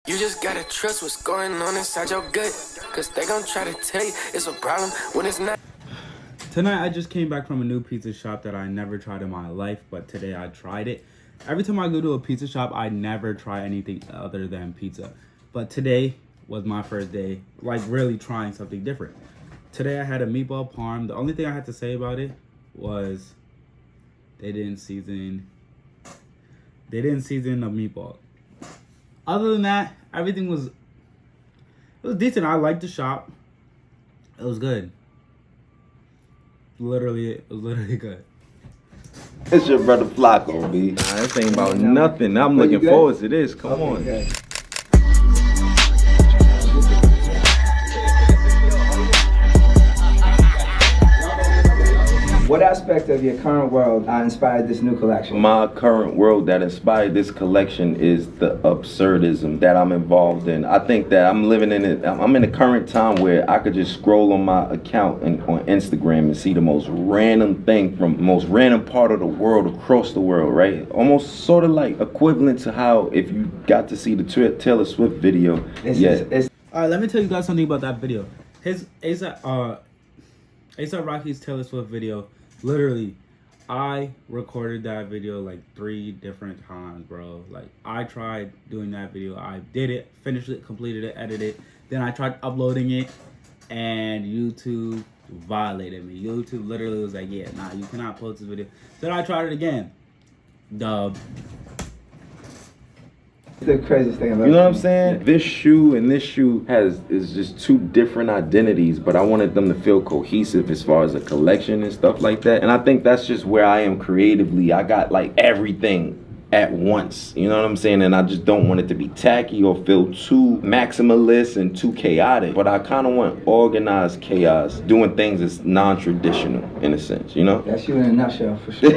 You just gotta trust what's going on inside your gut, cause they gon' try to tell you it's a problem when it's not. Tonight I just came back from a new pizza shop that I never tried in my life, but today I tried it. Every time I go to a pizza shop, I never try anything other than pizza. But today was my first day, like really trying something different. Today I had a meatball parm. The only thing I had to say about it was they didn't season the meatball. Other than that, everything was decent. I liked the shop. It was good. It was literally good. It's your brother Flacco, B. Nah, this ain't about nothing. I'm looking forward to this. Come on. Okay. What aspect of your current world inspired this new collection? My current world that inspired this collection is the absurdism that I'm involved in. I think that I'm living in it. I'm in a current time where I could just scroll on my account and on Instagram and see the most random thing from the most random part of the world across the world, right? Almost sort of like equivalent to how if you got to see the Taylor Swift video. All right, let me tell you guys something about that video. His A$AP Rocky's Taylor Swift video, literally, I recorded that video like 3 different times, bro. Like, I tried doing that video. I did it, finished it, completed it, edited it. Then I tried uploading it, and YouTube violated me. YouTube literally was like, yeah, nah, you cannot post this video. Then I tried it again. Dub. The craziest thing I've ever You know what I'm seen. saying? Yeah. This shoe and this shoe is just 2 different identities, but I wanted them to feel cohesive as far as a collection and stuff like that. And I think that's just where I am creatively. I got like everything at once, you know what I'm saying? And I just don't want it to be tacky or feel too maximalist and too chaotic, but I kind of want organized chaos, doing things that's non-traditional in a sense, you know? That's you in a nutshell, for sure.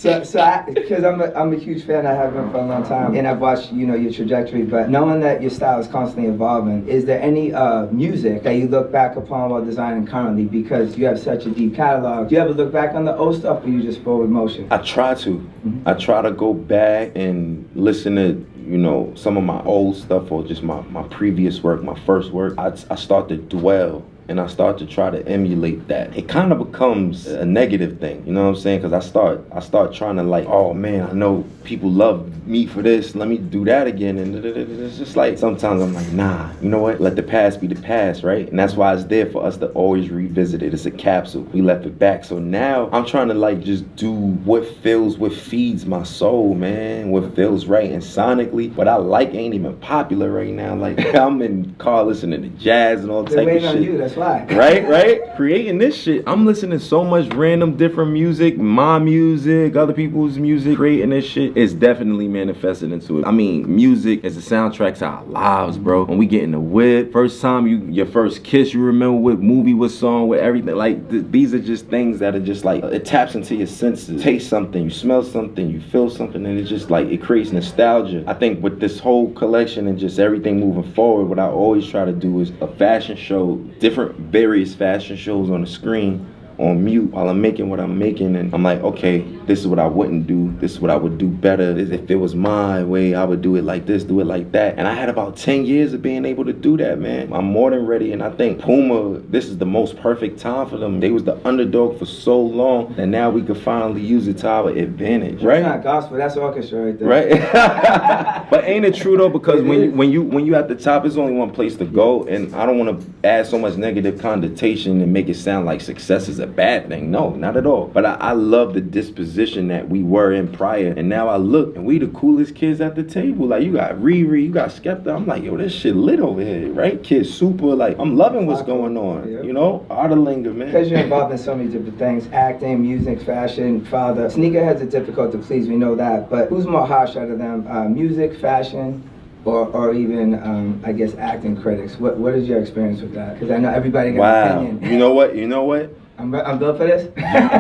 Because I'm a huge fan, I have been for a long time, and I've watched, your trajectory, but knowing that your style is constantly evolving, is there any music that you look back upon while designing currently, because you have such a deep catalog? Do you ever look back on the old stuff, or you just forward motion? I try to. I try to go back and listen to, some of my old stuff or just my previous work, my first work. I start to dwell and I start to try to emulate that. It kind of becomes a negative thing, you know what I'm saying? Because I start trying to like, oh man, I know people love me for this, let me do that again. And it's just like, sometimes I'm like, nah, you know what? Let the past be the past, right? And that's why it's there for us to always revisit it. It's a capsule. We left it back. So now I'm trying to like just do what feeds my soul, man, what feels right. And sonically, what I like ain't even popular right now. Like I'm in car listening to jazz and all type of shit. On you, that's why. Right? Creating this shit. I'm listening to so much random different music, my music, other people's music. Creating this shit is definitely manifested into it. I mean, music is the soundtrack to our lives, bro. When we get in the whip, first time your first kiss, you remember what movie, what song, what everything. Like these are just things that are just like, it taps into your senses. Taste something, you smell something, you feel something, and it's just like, it creates nostalgia. I think with this whole collection and just everything moving forward, what I always try to do is a fashion show, various fashion shows on the screen on mute while I'm making what I'm making, and I'm like, okay, this is what I wouldn't do, this is what I would do better. If it was my way, I would do it like this, do it like that. And I had about 10 years of being able to do that, man. I'm more than ready, and I think Puma, this is the most perfect time for them. They was the underdog for so long, and now we could finally use it to our advantage, right? That's not gospel, that's orchestra right there. Right? But ain't it true though? Because when you at the top, there's only one place to go, and I don't want to add so much negative connotation and make it sound like success is a bad thing. No, not at all. But I love the disposition that we were in prior, and now I look and we the coolest kids at the table. Like you got Riri, you got Skepta. I'm like, yo, this shit lit over here, right? Kids super, like I'm loving what's going on. Yep. You know, Artalinger, man. Because you're involved in so many different things: acting, music, fashion, father. Sneakerheads are difficult to please, we know that. But who's more harsh out of them? Music, fashion, or even, I guess, acting critics? What is your experience with that? Because I know everybody got an opinion. You know what? I'm built for this.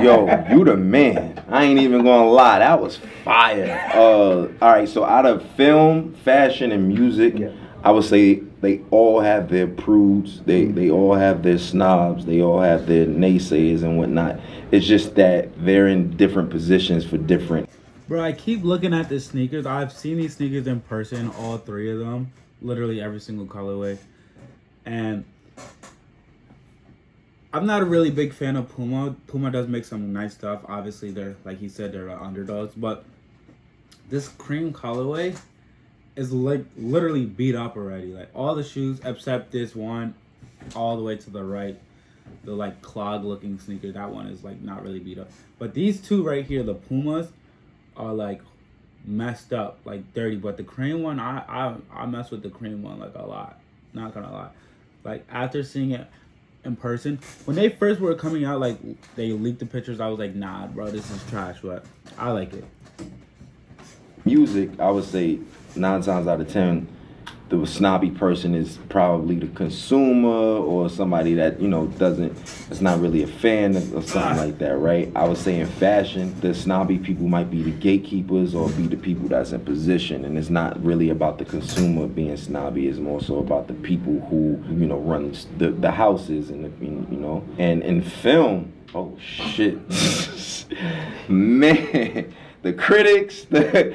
Yo, you the man. I ain't even gonna lie, that was fire. All right, so out of film, fashion, and music, yeah, I would say they all have their prudes, they all have their snobs, they all have their naysayers and whatnot. It's just that they're in different positions for different Bro, I keep looking at the sneakers. I've seen these sneakers in person, all three of them, literally every single colorway, and I'm not a really big fan of Puma. Puma does make some nice stuff. Obviously, they're, like he said, they're the underdogs. But this cream colorway is like literally beat up already. Like all the shoes except this one, all the way to the right, the like clog looking sneaker. That one is like not really beat up. But these two right here, the Pumas, are like messed up, like dirty. But the cream one, I mess with the cream one like a lot. Not gonna lie. Like after seeing it in person, when they first were coming out, like they leaked the pictures, I was like, nah, bro, this is trash. But I like it. Music, I would say 9 times out of 10, the snobby person is probably the consumer or somebody that, you know, that's not really a fan of something like that, right? I would say in fashion, the snobby people might be the gatekeepers or be the people that's in position, and it's not really about the consumer being snobby. It's more so about the people who, you know, run the houses and, you know, and in film, oh shit, man. The critics, the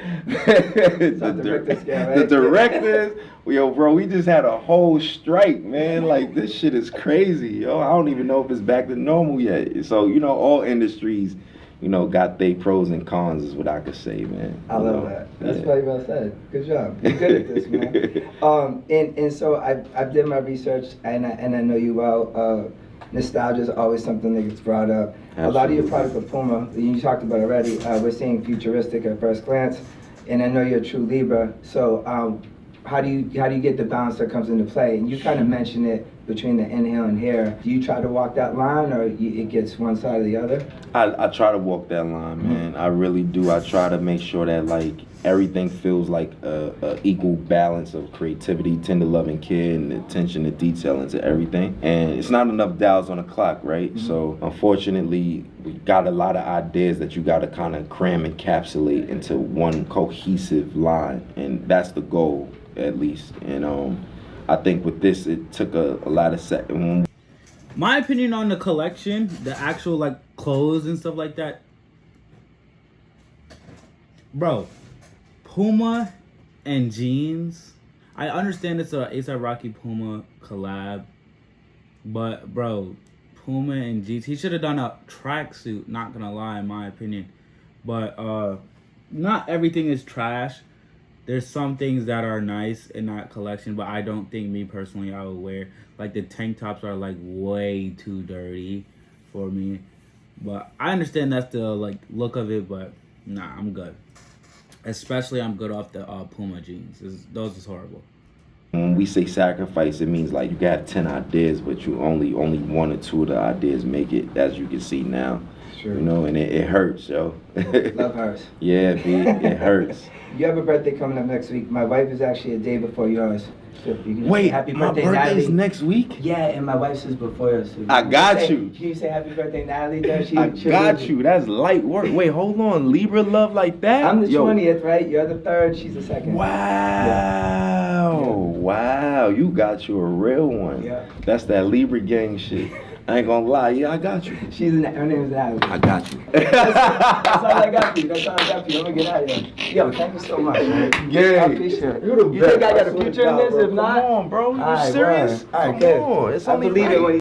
directors, yo, bro, we just had a whole strike, man. Like, this shit is crazy, yo. I don't even know if it's back to normal yet. So, you know, all industries, you know, got their pros and cons, is what I could say, man. I love that. That's very well said. Good job. You're good at this, man. And so I did my research, and I know you well. Nostalgia is always something that gets brought up. Absolutely. A lot of your product with Puma, you talked about already, we're seeing futuristic at first glance, and I know you're a true Libra. So how do you get the balance that comes into play? And you kind of mentioned it between the inhale and hair. Do you try to walk that line, or it gets one side or the other? I try to walk that line, man. I really do. I try to make sure that like everything feels like a equal balance of creativity, tender loving care, and attention to detail into everything. And it's not enough dials on the clock, right? So unfortunately, we got a lot of ideas that you got to kind of cram and encapsulate into one cohesive line, and that's the goal, at least. And I think with this, it took a lot of second. My opinion on the collection, the actual like clothes and stuff like that, bro. Puma and jeans. I understand it's a A$AP Rocky Puma collab, but bro, Puma and jeans. He should have done a tracksuit. Not gonna lie, in my opinion, but not everything is trash. There's some things that are nice in that collection, but I don't think, me personally, I would wear. Like the tank tops are like way too dirty for me. But I understand that's the like look of it, but nah, I'm good. Especially I'm good off the Puma jeans. Those is horrible. When we say sacrifice, it means like you got 10 ideas, but you only 1 or 2 of the ideas make it, as you can see now. Sure. You know, and it hurts, yo. Love hurts. Yeah, B, it hurts. You have a birthday coming up next week. My wife is actually a day before yours. So if you can wait, happy my birthday, birthday's Natalie. next week? Yeah, and my wife's is before yours. So I got you. Can you say happy birthday, Natalie? There, I got you. That's light work. Wait, hold on. Libra love like that? I'm the 20th, right? You're the 3rd. She's the 2nd. Wow. Yeah. Wow. You got you a real one. Yeah. That's that Libra gang shit. I ain't gonna lie, yeah, I got you. Her name is Natalie. I got you. That's all I got for you. That's all I got for you. I'm gonna get out of here. Yo, thank you so much, man. Yeah. I appreciate it. You think I got a future in this? If not, come on, bro. You serious? All right, come on. It's I only believe right. it when